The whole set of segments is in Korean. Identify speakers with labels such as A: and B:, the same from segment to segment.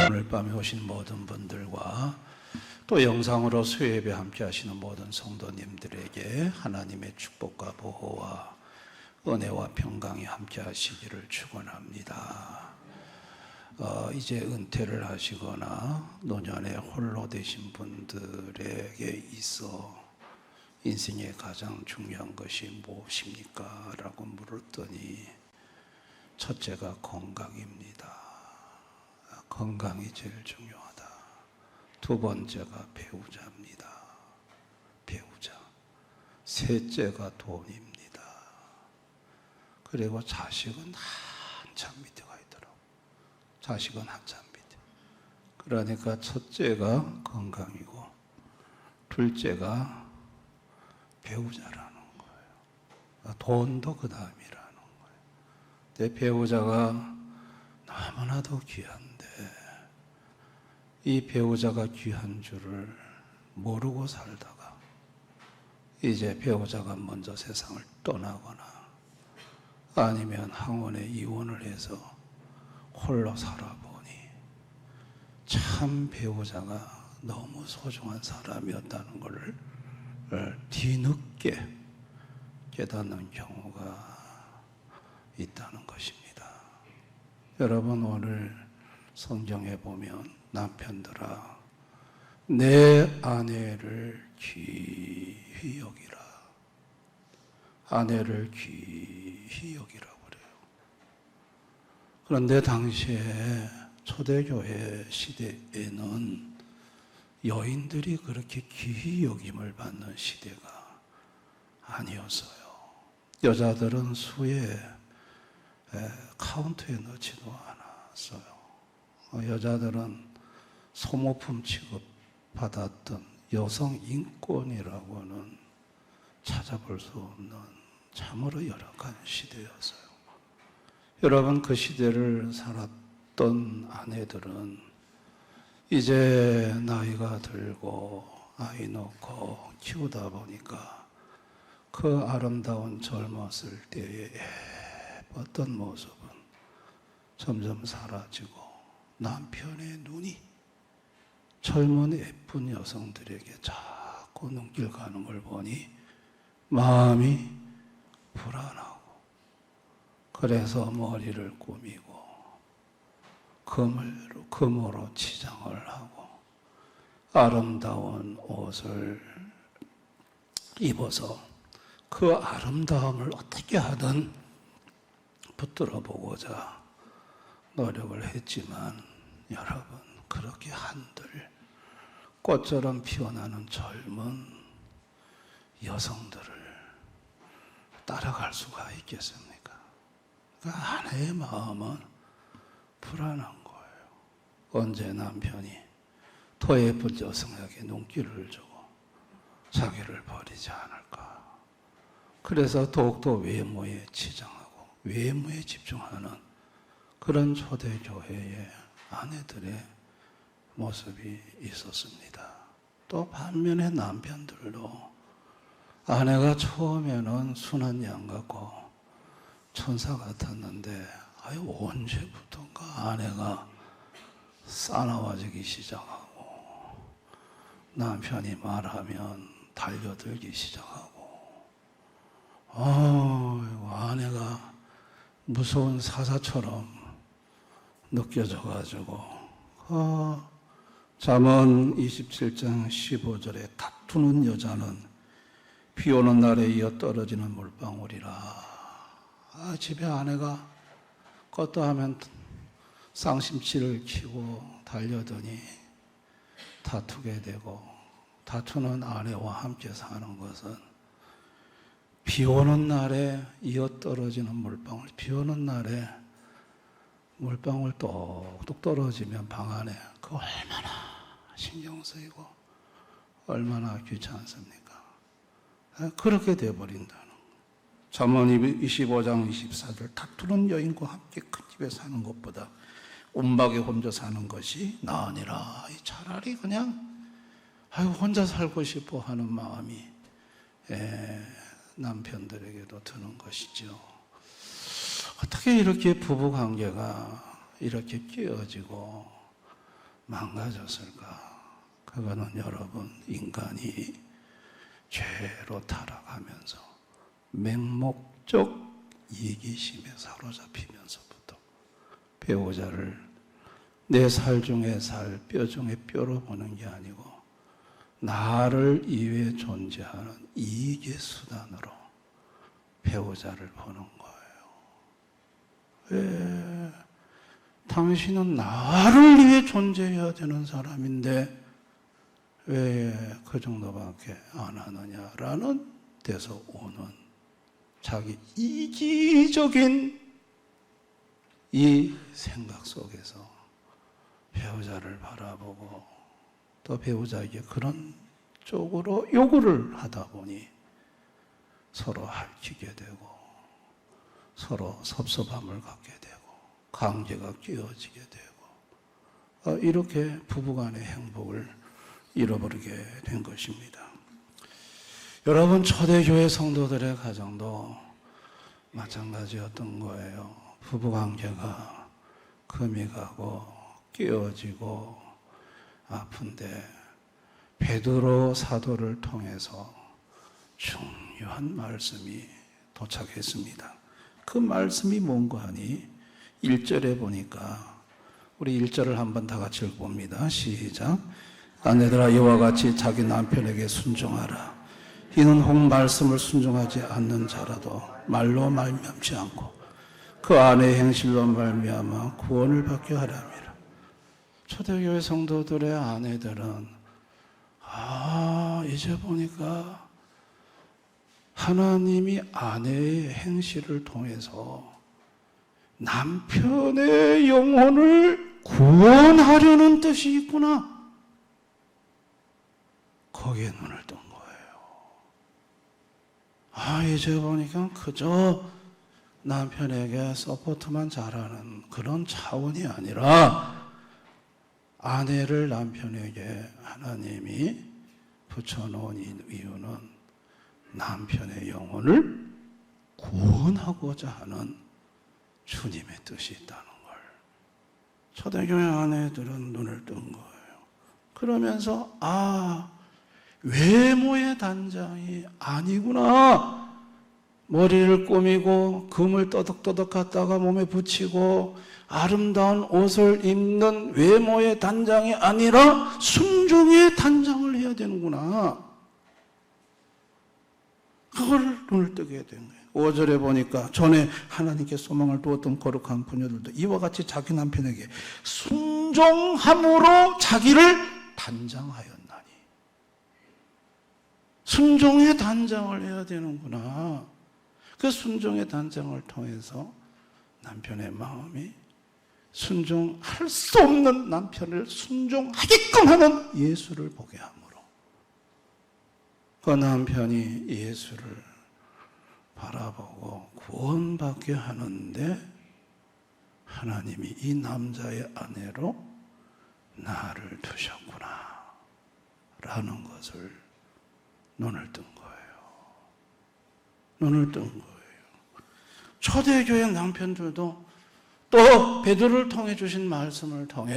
A: 오늘 밤에 오신 모든 분들과 또 영상으로 수요예배 함께 하시는 모든 성도님들에게 하나님의 축복과 보호와 은혜와 평강이 함께 하시기를 축원합니다. 이제 은퇴를 하시거나 노년에 홀로 되신 분들에게 있어 인생의 가장 중요한 것이 무엇입니까? 라고 물었더니 첫째가 건강입니다. 건강이 제일 중요하다. 두 번째가 배우자입니다. 배우자. 셋째가 돈입니다. 그리고 자식은 한참 밑에 가 있더라고. 자식은 한참 밑에. 그러니까 첫째가 건강이고 둘째가 배우자라는 거예요. 돈도 그 다음이라는 거예요. 내 배우자가 너무나도 귀한데 이 배우자가 귀한 줄을 모르고 살다가 이제 배우자가 먼저 세상을 떠나거나 아니면 항원에 이혼을 해서 홀로 살아보니 참 배우자가 너무 소중한 사람이었다는 것을 뒤늦게 깨닫는 경우가 있다는 것입니다. 여러분, 오늘 성경에 보면 남편들아 내 아내를 귀히 여기라. 아내를 귀히 여기라고 그래요. 그런데 당시에 초대교회 시대에는 여인들이 그렇게 귀히 여김을 받는 시대가 아니었어요. 여자들은 수에 카운트에 넣지도 않았어요. 여자들은 소모품 취급받았던 여성 인권이라고는 찾아볼 수 없는 참으로 열악한 시대였어요. 여러분, 그 시대를 살았던 아내들은 이제 나이가 들고 아이 놓고 키우다 보니까 그 아름다운 젊었을 때의 예뻤던 모습은 점점 사라지고 남편의 눈이 젊은 예쁜 여성들에게 자꾸 눈길 가는 걸 보니 마음이 불안하고 그래서 머리를 꾸미고 금으로 치장을 하고 아름다운 옷을 입어서 그 아름다움을 어떻게 하든 붙들어 보고자 노력을 했지만 여러분, 그렇게 한들 꽃처럼 피어나는 젊은 여성들을 따라갈 수가 있겠습니까? 그 아내의 마음은 불안한 거예요. 언제 남편이 더 예쁜 여성에게 눈길을 주고 자기를 버리지 않을까. 그래서 더욱더 외모에 치장하고 외모에 집중하는 그런 초대교회의 아내들의 모습이 있었습니다. 또 반면에 남편들도 아내가 처음에는 순한 양 같고 천사 같았는데 언제부턴가 아내가 싸나워지기 시작하고 남편이 말하면 달려들기 시작하고 아내가 무서운 사자처럼 느껴져가지고 잠언 27장 15절에 다투는 여자는 비 오는 날에 이어 떨어지는 물방울이라. 집에 아내가 껐다 하면 쌍심치를 키고 달려더니 다투게 되고, 다투는 아내와 함께 사는 것은 비 오는 날에 이어 떨어지는 물방울, 비 오는 날에 물방울 똑똑 떨어지면 방 안에 그 얼마나 신경 쓰이고 얼마나 귀찮습니까? 그렇게 되어버린다는 거예요. 잠언 25장 24절 다투는 여인과 함께 큰 집에 사는 것보다 움막에 혼자 사는 것이 나으니라. 차라리 그냥 혼자 살고 싶어 하는 마음이 남편들에게도 드는 것이죠. 어떻게 이렇게 부부 관계가 이렇게 깨어지고 망가졌을까? 그거는 여러분, 인간이 죄로 타락하면서 맹목적 이기심에 사로잡히면서부터 배우자를 내 살 중에 살, 뼈 중에 뼈로 보는 게 아니고 나를 이외에 존재하는 이익의 수단으로 배우자를 보는 거예요. 왜? 당신은 나를 위해 존재해야 되는 사람인데 왜 그 정도밖에 안 하느냐라는 데서 오는 자기 이기적인 이 생각 속에서 배우자를 바라보고 또 배우자에게 그런 쪽으로 요구를 하다 보니 서로 핥히게 되고 서로 섭섭함을 갖게 되고 관계가 끼어지게 되고 이렇게 부부간의 행복을 잃어버리게 된 것입니다. 여러분, 초대교회 성도들의 가정도 마찬가지였던 거예요. 부부관계가 금이 가고 끼어지고 아픈데 베드로 사도를 통해서 중요한 말씀이 도착했습니다. 그 말씀이 뭔가 하니 1절에 보니까 우리 1절을 한번 다 같이 읽어봅니다. 시작. 아내들아 이와 같이 자기 남편에게 순종하라. 이는 혹 말씀을 순종하지 않는 자라도 말로 말미암지 않고 그 아내의 행실로 말미암아 구원을 받게 하람이라. 초대교회 성도들의 아내들은 이제 보니까 하나님이 아내의 행실을 통해서 남편의 영혼을 구원하려는 뜻이 있구나. 거기에 눈을 뜬 거예요. 이제 보니까 그저 남편에게 서포트만 잘하는 그런 차원이 아니라 아내를 남편에게 하나님이 붙여놓은 이유는 남편의 영혼을 구원하고자 하는 주님의 뜻이 있다는 걸 초대교회 아내들은 눈을 뜬 거예요. 그러면서 외모의 단장이 아니구나. 머리를 꾸미고 금을 떠덕떠덕 갖다가 몸에 붙이고 아름다운 옷을 입는 외모의 단장이 아니라 순종의 단장을 해야 되는구나. 그걸 눈을 뜨게 된 거예요. 5절에 보니까 전에 하나님께 소망을 두었던 거룩한 부녀들도 이와 같이 자기 남편에게 순종함으로 자기를 단장하였나니. 순종의 단장을 해야 되는구나. 그 순종의 단장을 통해서 남편의 마음이 순종할 수 없는 남편을 순종하게끔 하는 예수를 보게 함으로 그 남편이 예수를 바라보고 구원받게 하는데 하나님이 이 남자의 아내로 나를 두셨구나 라는 것을 눈을 뜬 거예요. 눈을 뜬 거예요. 초대교회 남편들도 또 베드로를 통해 주신 말씀을 통해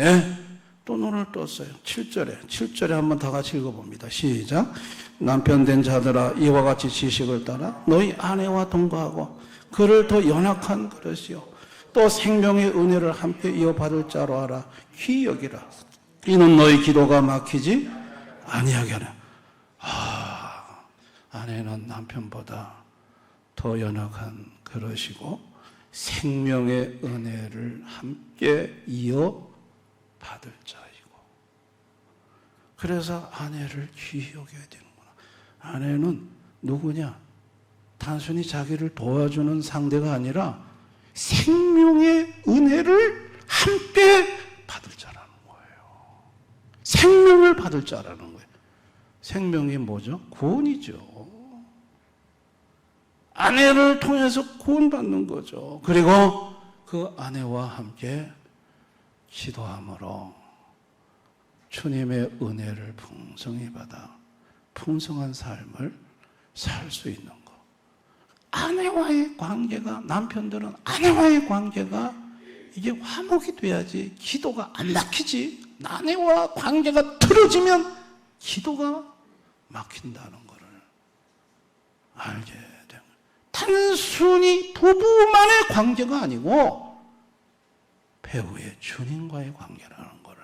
A: 또 눈을 떴어요. 7절에 한번 다 같이 읽어봅니다. 시작. 남편 된 자들아 이와 같이 지식을 따라 너희 아내와 동거하고 그를 더 연약한 그릇이요 또 생명의 은혜를 함께 이어받을 자로 알아 귀히 여기라. 이는 너희 기도가 막히지 아니하게 하라. 아내는 남편보다 더 연약한 그릇이고 생명의 은혜를 함께 이어받을 자이고 그래서 아내를 귀히 여겨야 되는구나. 아내는 누구냐? 단순히 자기를 도와주는 상대가 아니라 생명의 은혜를 함께 받을 자라는 거예요. 생명을 받을 자라는 거예요. 생명이 뭐죠? 구원이죠. 아내를 통해서 구원받는 거죠. 그리고 그 아내와 함께 기도함으로 주님의 은혜를 풍성히 받아 풍성한 삶을 살 수 있는 것. 아내와의 관계가, 남편들은 아내와의 관계가 이게 화목이 돼야지 기도가 안 막히지. 아내와 관계가 틀어지면 기도가 막힌다는 것을 알게 된 거예요. 단순히 부부만의 관계가 아니고 배우의 주님과의 관계라는 것을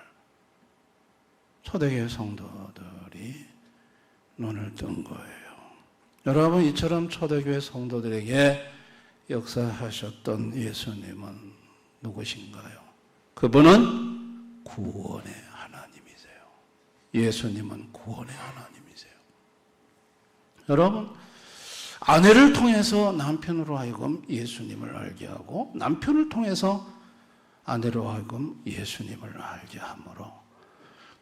A: 초대교회 성도들이 눈을 뜬 거예요. 여러분, 이처럼 초대교회 성도들에게 역사하셨던 예수님은 누구신가요? 그분은 구원의 하나님이세요. 예수님은 구원의 하나님이세요. 여러분, 아내를 통해서 남편으로 하여금 예수님을 알게 하고 남편을 통해서 아내로 하여금 예수님을 알게 하므로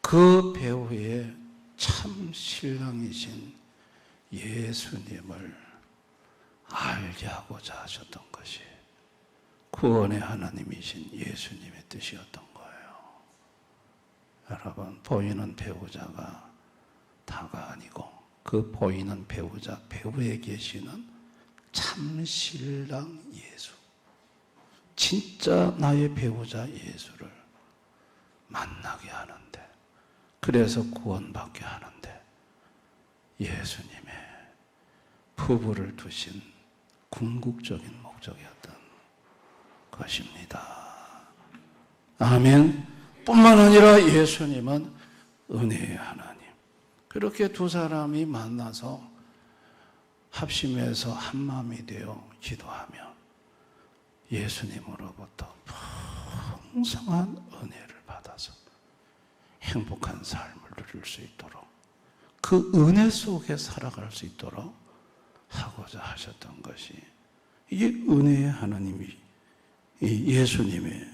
A: 그 배우의 참 신랑이신 예수님을 알게 하고자 하셨던 것이 구원의 하나님이신 예수님의 뜻이었던 거예요. 여러분, 보이는 배우자가 다가 아니고 그 보이는 배우자, 배우에 계시는 참 신랑 예수, 진짜 나의 배우자 예수를 만나게 하는데, 그래서 구원받게 하는데 예수님의 부부를 두신 궁극적인 목적이었던 것입니다. 아멘. 뿐만 아니라 예수님은 은혜의 하나님. 그렇게 두 사람이 만나서 합심해서 한마음이 되어 기도하며 예수님으로부터 풍성한 은혜를 받아서 행복한 삶을 누릴 수 있도록, 그 은혜 속에 살아갈 수 있도록 하고자 하셨던 것이, 이게 은혜의 하나님이 예수님의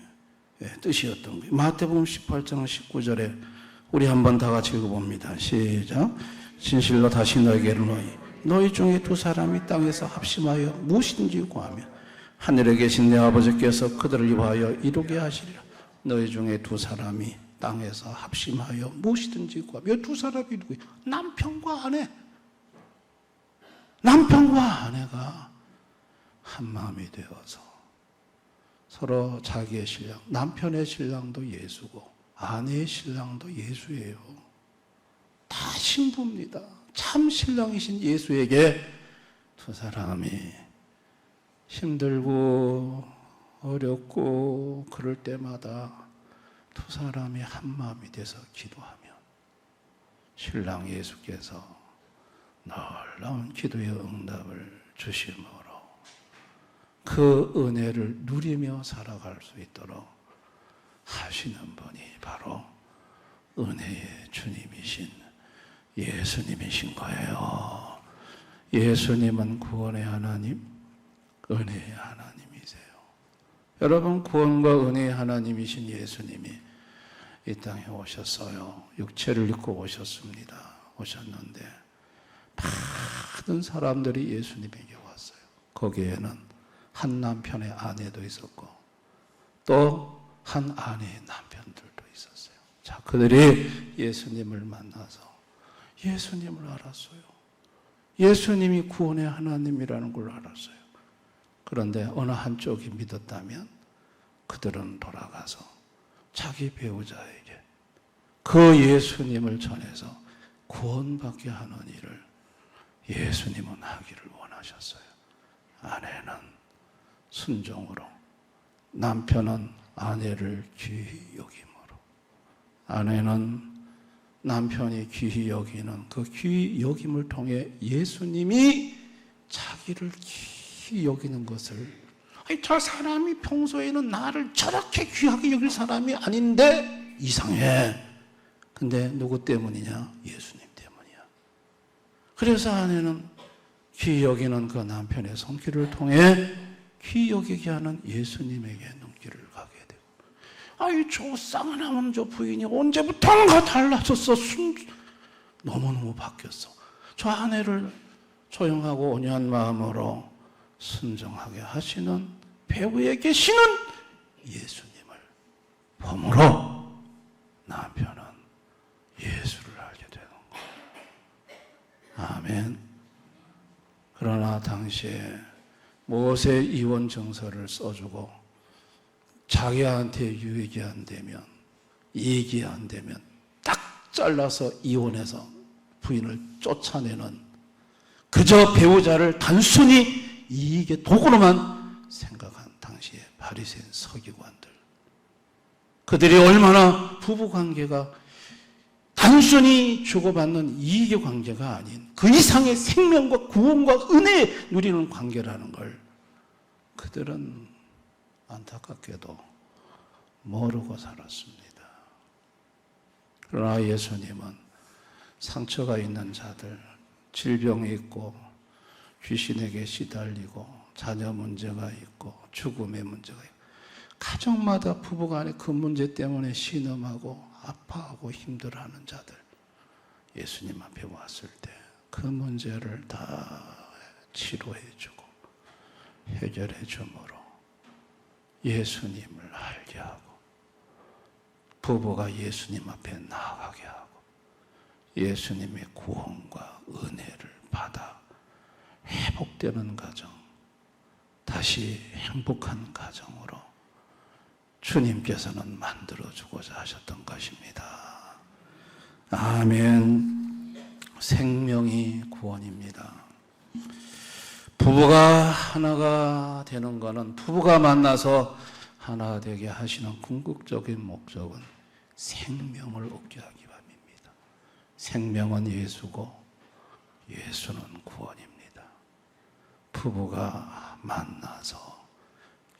A: 뜻이었던 거예요. 마태복음 18장 19절에 우리 한번 다 같이 읽어봅니다. 시작. 진실로 다시 너에게 이르노니 너희 중에 두 사람이 땅에서 합심하여 무엇이든지 구하면 하늘에 계신 내 아버지께서 그들을 위하여 이루게 하시리라. 너희 중에 두 사람이 땅에서 합심하여 무엇이든지 구하면, 이 두 사람이 누구예요? 남편과 아내. 남편과 아내가 한 마음이 되어서 서로 자기의 신랑, 남편의 신랑도 예수고 아내의 신랑도 예수예요. 다 신부입니다. 참 신랑이신 예수에게 두 사람이 힘들고 어렵고 그럴 때마다 두 사람이 한 마음이 돼서 기도하면 신랑 예수께서 놀라운 기도의 응답을 주심으로 그 은혜를 누리며 살아갈 수 있도록 하시는 분이 바로 은혜의 주님이신 예수님이신 거예요. 예수님은 구원의 하나님, 은혜의 하나님이세요. 여러분, 구원과 은혜의 하나님이신 예수님이 이 땅에 오셨어요. 육체를 입고 오셨는데 많은 사람들이 예수님에게 왔어요. 거기에는 한 남편의 아내도 있었고 또 한 아내의 남편들도 있었어요. 자, 그들이 예수님을 만나서 예수님을 알았어요. 예수님이 구원의 하나님이라는 걸 알았어요. 그런데 어느 한쪽이 믿었다면 그들은 돌아가서 자기 배우자에게 그 예수님을 전해서 구원받게 하는 일을 예수님은 하기를 원하셨어요. 아내는 순종으로, 남편은 아내를 귀히 여김으로, 아내는 남편이 귀히 여기는 그 귀히 여김을 통해 예수님이 자기를 귀히 여기는 것을, 아니, 저 사람이 평소에는 나를 저렇게 귀하게 여길 사람이 아닌데 이상해. 근데 누구 때문이냐? 예수님 때문이야. 그래서 아내는 귀히 여기는 그 남편의 손길을 통해 귀히 여기게 하는 예수님에게 눈길을 가게 되고, 아이, 저 쌍하나면 저 부인이 언제부턴가 달라졌어. 너무너무 바뀌었어. 저 아내를 조용하고 온유한 마음으로 순종하게 하시는 배우에 계시는 예수님을 보므로 남편은 예수를 알게 되는 거예요. 아멘. 그러나 당시에 모세 이혼 증서를 써주고 자기한테 유익이 안 되면, 이익이 안 되면 딱 잘라서 이혼해서 부인을 쫓아내는, 그저 배우자를 단순히 이익의 도구로만 생각한 당시의 바리새인 서기관들, 그들이 얼마나 부부관계가 단순히 주고받는 이익의 관계가 아닌 그 이상의 생명과 구원과 은혜 누리는 관계라는 걸 그들은 안타깝게도 모르고 살았습니다. 그러나 예수님은 상처가 있는 자들, 질병이 있고 귀신에게 시달리고 자녀 문제가 있고 죽음의 문제가 있고 가정마다 부부간의 그 문제 때문에 신음하고 아파하고 힘들어하는 자들, 예수님 앞에 왔을 때 그 문제를 다 치료해주고 해결해주므로 예수님을 알게 하고 부부가 예수님 앞에 나아가게 하고 예수님의 구원과 은혜를 받아 회복되는 가정, 다시 행복한 가정으로 주님께서는 만들어주고자 하셨던 것입니다. 아멘. 생명이 구원입니다. 부부가 하나가 되는 것은, 부부가 만나서 하나가 되게 하시는 궁극적인 목적은 생명을 얻게 하기 위함입니다. 생명은 예수고 예수는 구원입니다. 부부가 만나서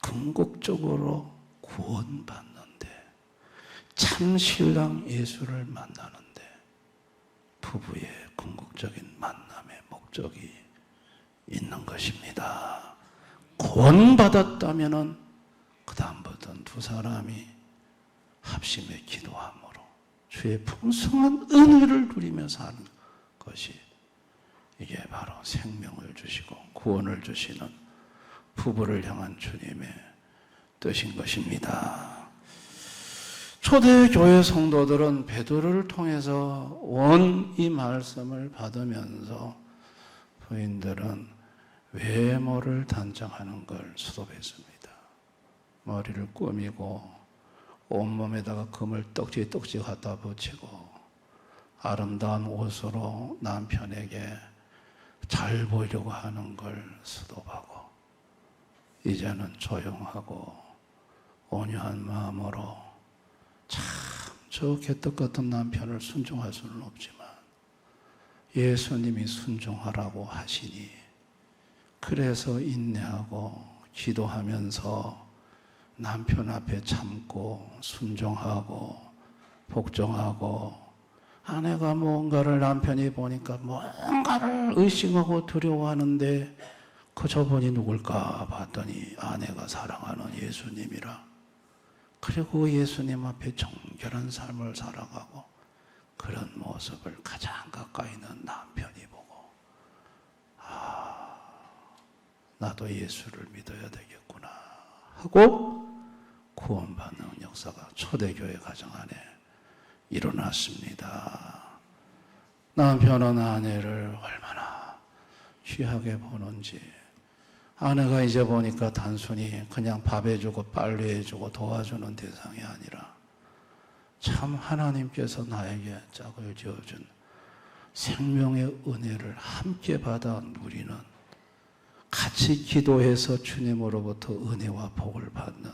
A: 궁극적으로 구원받는데, 참 신랑 예수를 만나는데 부부의 궁극적인 만남의 목적이 있는 것입니다. 구원받았다면 그 다음부터는 두 사람이 합심해 기도함으로 주의 풍성한 은혜를 누리며 사는 것이, 이게 바로 생명을 주시고 구원을 주시는 부부를 향한 주님의 뜻인 것입니다. 초대교회 성도들은 베드로를 통해서 온 이 말씀을 받으면서 부인들은 외모를 단정하는 걸 수도했습니다. 머리를 꾸미고 온몸에다가 금을 떡지떡지 갖다 붙이고 아름다운 옷으로 남편에게 잘 보이려고 하는 걸 수도하고, 이제는 조용하고 온유한 마음으로 참 저 개떡 같은 남편을 순종할 수는 없지만 예수님이 순종하라고 하시니, 그래서 인내하고 기도하면서 남편 앞에 참고 순종하고 복종하고, 아내가 뭔가를 남편이 보니까 뭔가를 의심하고 두려워하는데 그 저분이 누굴까 봤더니 아내가 사랑하는 예수님이라. 그리고 예수님 앞에 정결한 삶을 살아가고 그런 모습을 가장 가까이 있는 남편이 보고, 아, 나도 예수를 믿어야 되겠구나 하고 구원받는 역사가 초대교회 가정 안에 일어났습니다. 남편은 아내를 얼마나 귀하게 보는지, 아내가 이제 보니까 단순히 그냥 밥 해주고 빨래 해주고 도와주는 대상이 아니라 참 하나님께서 나에게 짝을 지어준 생명의 은혜를 함께 받아 누리는, 같이 기도해서 주님으로부터 은혜와 복을 받는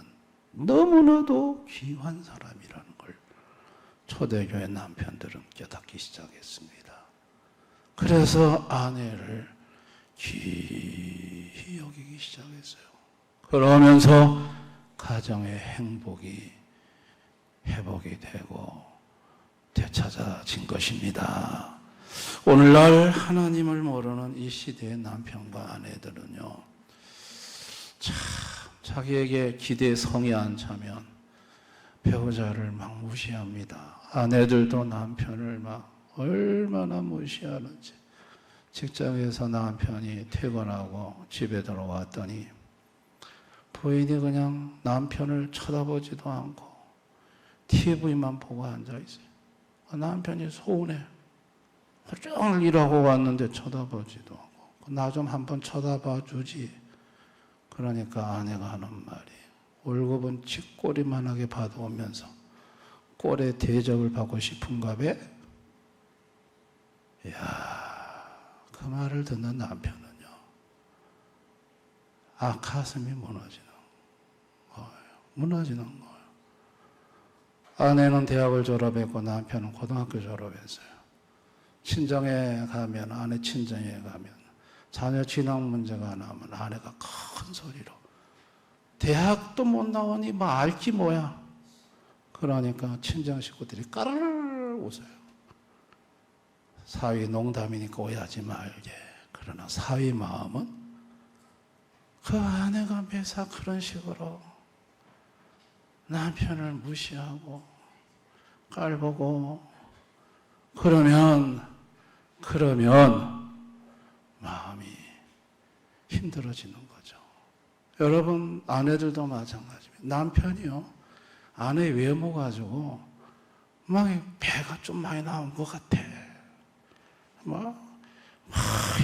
A: 너무나도 귀한 사람이라는 걸 초대교회 남편들은 깨닫기 시작했습니다. 그래서 아내를 귀히 여기기 시작했어요. 그러면서 가정의 행복이 회복이 되고 되찾아진 것입니다. 오늘날 하나님을 모르는 이 시대의 남편과 아내들은요, 참 자기에게 기대에 성이 안 차면 배우자를 막 무시합니다. 아내들도 남편을 막 얼마나 무시하는지. 직장에서 남편이 퇴근하고 집에 들어왔더니 부인이 그냥 남편을 쳐다보지도 않고 TV만 보고 앉아있어요. 남편이 서운해. 하루 종일 일하고 왔는데 쳐다보지도 않고, 나 좀 한번 쳐다봐 주지 그러니까 아내가 하는 말이 월급은 쥐꼬리만하게 받아오면서 꼴의 대접을 받고 싶은가 봐? 이야, 그 말을 듣는 남편은요, 가슴이 무너지는 거예요. 무너지는 거예요. 아내는 대학을 졸업했고 남편은 고등학교 졸업했어요. 친정에 가면, 아내 친정에 가면 자녀 진학 문제가 나면 아내가 큰 소리로 대학도 못 나오니 뭐 알기 뭐야. 그러니까 친정 식구들이 까르르 웃어요. 사위 농담이니까 오해하지 말게. 그러나 사위 마음은 그 아내가 매사 그런 식으로 남편을 무시하고 깔보고 그러면 마음이 힘들어지는 거죠. 여러분, 아내들도 마찬가지입니다. 남편이요, 아내 외모 가지고 막 배가 좀 많이 나온 것 같아. 막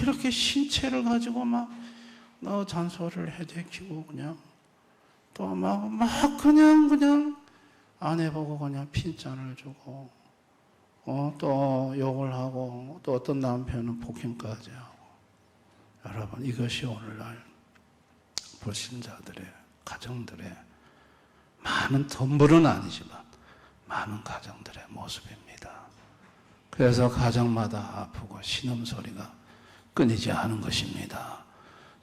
A: 이렇게 신체를 가지고 막 잔소리를 해대키고 그냥 또 막 그냥 아내 보고 그냥 핀잔을 주고 또 욕을 하고 또 어떤 남편은 폭행까지 하고. 여러분, 이것이 오늘날 불신자들의 가정들의 많은 덤불은 아니지만 많은 가정들의 모습입니다. 그래서 가정마다 아프고 신음소리가 끊이지 않은 것입니다.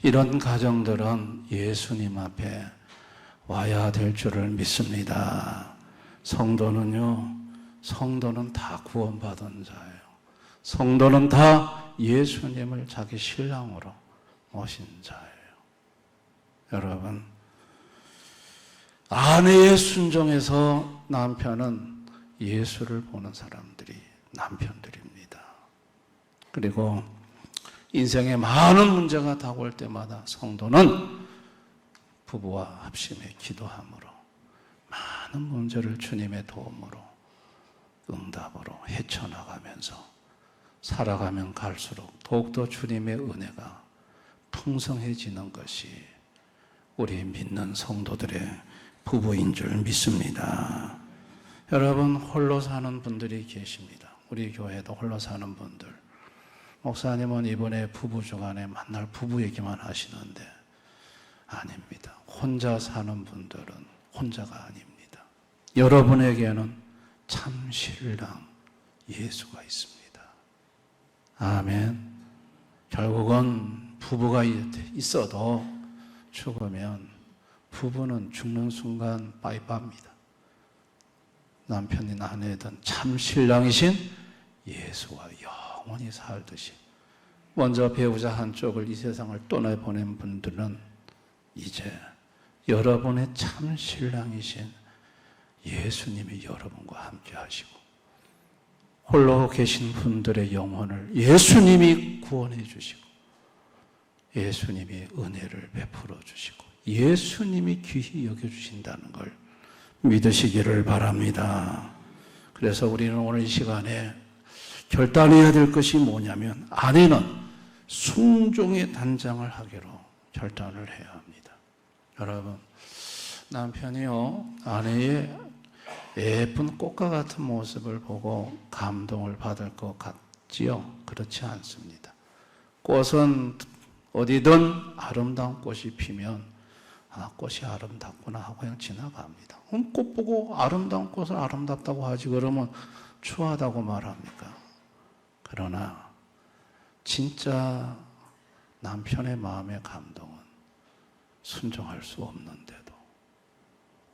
A: 이런 가정들은 예수님 앞에 와야 될 줄을 믿습니다. 성도는 다 구원받은 자예요. 성도는 다 예수님을 자기 신랑으로 모신 자예요. 여러분, 아내의 순종에서 남편은 예수를 보는 사람들이 남편들입니다. 그리고 인생에 많은 문제가 다가올 때마다 성도는 부부와 합심해 기도함으로 많은 문제를 주님의 도움으로 응답으로 헤쳐나가면서 살아가면 갈수록 더욱더 주님의 은혜가 풍성해지는 것이 우리 믿는 성도들의 부부인 줄 믿습니다. 여러분, 홀로 사는 분들이 계십니다. 우리 교회도 홀로 사는 분들. 목사님은 이번에 부부 주간에 만날 부부 얘기만 하시는데 아닙니다. 혼자 사는 분들은 혼자가 아닙니다. 여러분에게는 참 신랑 예수가 있습니다. 아멘. 결국은 부부가 있어도 죽으면 부부는 죽는 순간 빠이빠입니다. 남편이나 아내든 참 신랑이신 예수와 영원히 살듯이 먼저 배우자 한쪽을 이 세상을 떠나보낸 분들은 이제 여러분의 참 신랑이신 예수님이 여러분과 함께 하시고 홀로 계신 분들의 영혼을 예수님이 구원해 주시고 예수님이 은혜를 베풀어 주시고 예수님이 귀히 여겨주신다는 걸 믿으시기를 바랍니다. 그래서 우리는 오늘 이 시간에 결단해야 될 것이 뭐냐면 아내는 순종의 단장을 하기로 결단을 해야 합니다. 여러분, 남편이요, 아내의 예쁜 꽃과 같은 모습을 보고 감동을 받을 것 같지요? 그렇지 않습니다. 꽃은 어디든 아름다운 꽃이 피면 꽃이 아름답구나 하고 그냥 지나갑니다. 그럼 꽃 보고 아름다운 꽃을 아름답다고 하지 그러면 추하다고 말합니까? 그러나 진짜 남편의 마음의 감동은 순종할 수 없는데도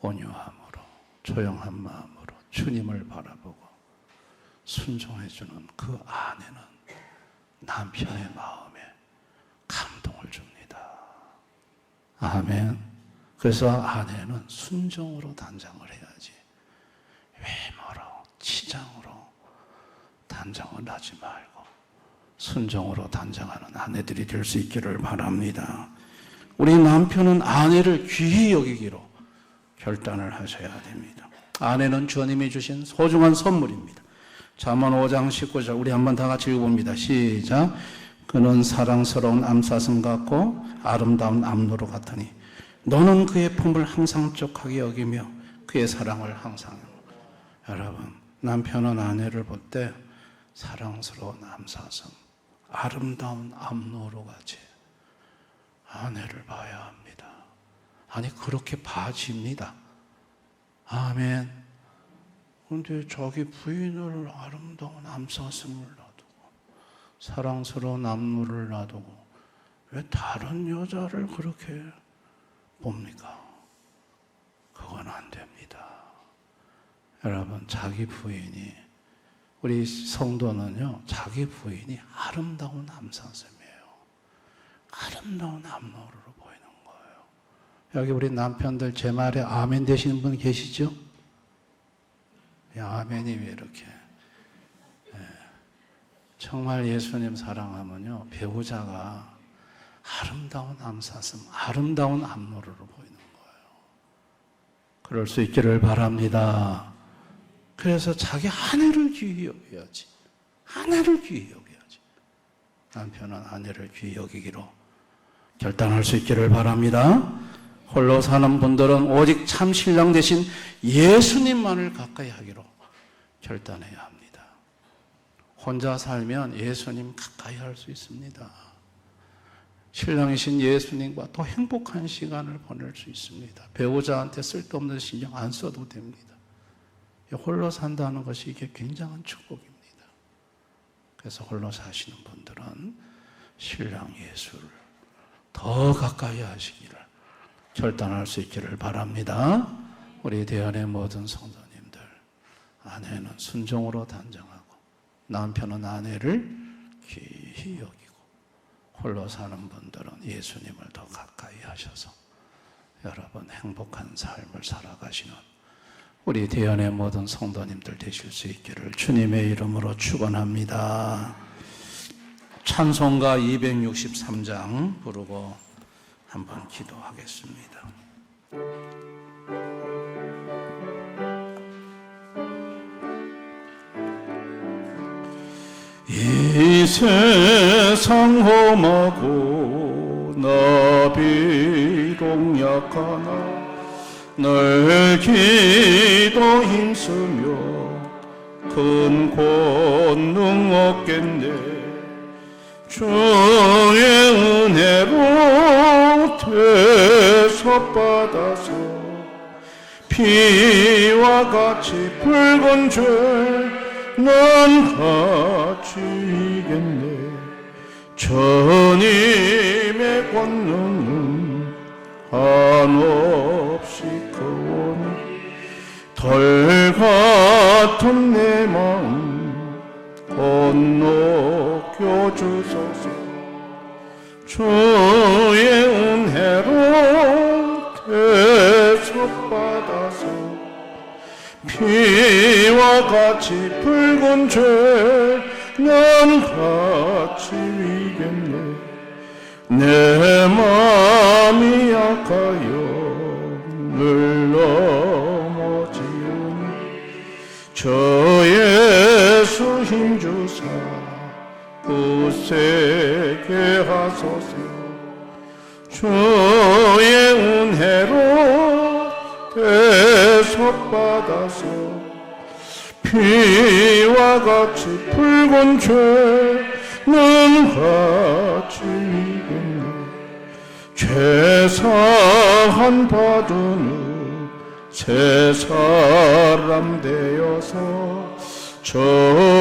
A: 온유함으로 조용한 마음으로 주님을 바라보고 순종해주는 그 아내는 남편의 마음에 감동을 줍니다. 아멘. 그래서 아내는 순종으로 단장을 해야지 외모로 치장으로 단장을 하지 말고 순종으로 단장하는 아내들이 될 수 있기를 바랍니다. 우리 남편은 아내를 귀히 여기기로 결단을 하셔야 됩니다. 아내는 주님이 주신 소중한 선물입니다. 잠언 5장 19절 우리 한번 다 같이 읽어봅니다. 시작. 그는 사랑스러운 암사슴 같고 아름다운 암로로 같으니 너는 그의 품을 항상 족하게 여기며 그의 사랑을 항상. 여러분, 남편은 아내를 볼 때 사랑스러운 암사슴, 아름다운 암노루같이 아내를 봐야 합니다. 아니, 그렇게 봐집니다. 아멘. 그런데 자기 부인을 아름다운 암사슴을 놔두고 사랑스러운 암노를 놔두고 왜 다른 여자를 그렇게 봅니까? 그건 안 됩니다. 여러분, 자기 부인이, 우리 성도는요, 자기 부인이 아름다운 암사슴이에요. 아름다운 암노루로 보이는 거예요. 여기 우리 남편들 제 말에 아멘 되시는 분 계시죠? 아멘이 왜 이렇게. 정말 예수님 사랑하면요, 배우자가 아름다운 암사슴, 아름다운 암노루로 보이는 거예요. 그럴 수 있기를 바랍니다. 그래서 자기 아내를 귀히 여겨야지. 아내를 귀히 여겨야지. 남편은 아내를 귀히 여기기로 결단할 수 있기를 바랍니다. 홀로 사는 분들은 오직 참 신랑 되신 예수님만을 가까이 하기로 결단해야 합니다. 혼자 살면 예수님 가까이 할 수 있습니다. 신랑이신 예수님과 더 행복한 시간을 보낼 수 있습니다. 배우자한테 쓸데없는 신경 안 써도 됩니다. 홀로 산다는 것이 이게 굉장한 축복입니다. 그래서 홀로 사시는 분들은 신랑 예수를 더 가까이 하시기를 결단할 수 있기를 바랍니다. 우리 대안의 모든 성도님들, 아내는 순종으로 단정하고 남편은 아내를 귀히 여기고 홀로 사는 분들은 예수님을 더 가까이 하셔서 여러분 행복한 삶을 살아가시는 우리 대안의 모든 성도님들 되실 수 있기를 주님의 이름으로 축원합니다. 찬송가 263장 부르고 한번 기도하겠습니다. 이 세상 험하고 나 비록 약하나 늘 기도 힘쓰며 큰 권능 얻겠네. 주의 은혜로 대접받아서 피와 같이 붉은 죄는 같이 이겠네. 주님의 권능은 한없이 크오니 덜 같은 내 마음 건너겨 주소서. 주의 은혜로 대접받아서 피와 같이 붉은 죄는 같이 이겠네. 내 마음이 약하여 늘 넘어지오니 저 예수 힘주사 굳세게 하소서. 주의 은혜로 대접받아서 피와 같이 붉은 죄는 같이 이겠네. 죄사한 받은 새 사람 되어서 저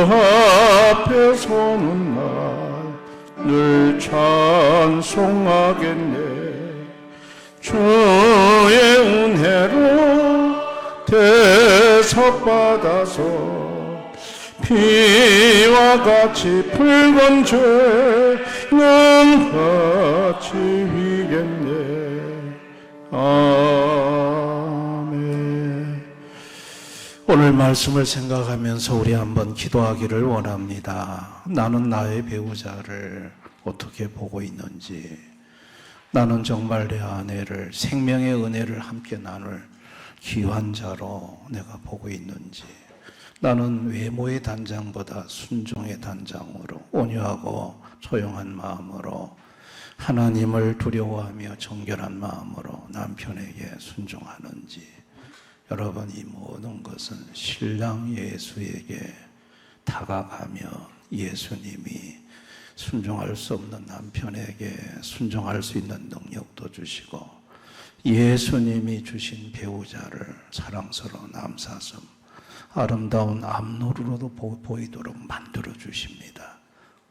A: 앞에 서는 날 늘 찬송하겠네. 주의 은혜로 대접받아서 피와 같이 붉은 죄는 같이 이겠네. 아멘. 오늘 말씀을 생각하면서 우리 한번 기도하기를 원합니다. 나는 나의 배우자를 어떻게 보고 있는지, 나는 정말 내 아내를 생명의 은혜를 함께 나눌 귀한 자로 내가 보고 있는지, 나는 외모의 단장보다 순종의 단장으로 온유하고 조용한 마음으로 하나님을 두려워하며 정결한 마음으로 남편에게 순종하는지, 여러분, 이 모든 것은 신랑 예수에게 다가가며 예수님이 순종할 수 없는 남편에게 순종할 수 있는 능력도 주시고, 예수님이 주신 배우자를 사랑스러운 암사슴, 아름다운 앞노루로도 보이도록 만들어 주십니다.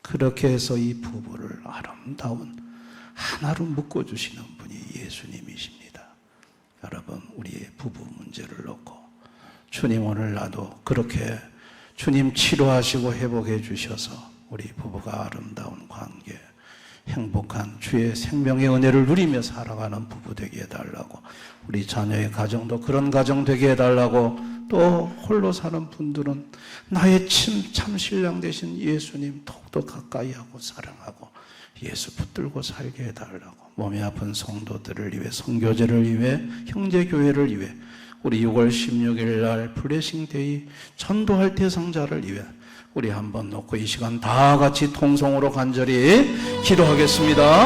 A: 그렇게 해서 이 부부를 아름다운 하나로 묶어주시는 분이 예수님이십니다. 여러분, 우리의 부부 문제를 놓고 주님, 오늘 나도 그렇게 주님 치료하시고 회복해 주셔서 우리 부부가 아름다운 관계, 행복한 주의 생명의 은혜를 누리며 살아가는 부부 되게 해달라고, 우리 자녀의 가정도 그런 가정 되게 해달라고, 또 홀로 사는 분들은 나의 참 신랑 되신 예수님 더욱더 가까이 하고 사랑하고 예수 붙들고 살게 해달라고, 몸이 아픈 성도들을 위해, 선교제를 위해, 형제교회를 위해, 우리 6월 16일 날 블레싱데이 전도할 대상자를 위해 우리 한번 놓고 이 시간 다 같이 통성으로 간절히 기도하겠습니다.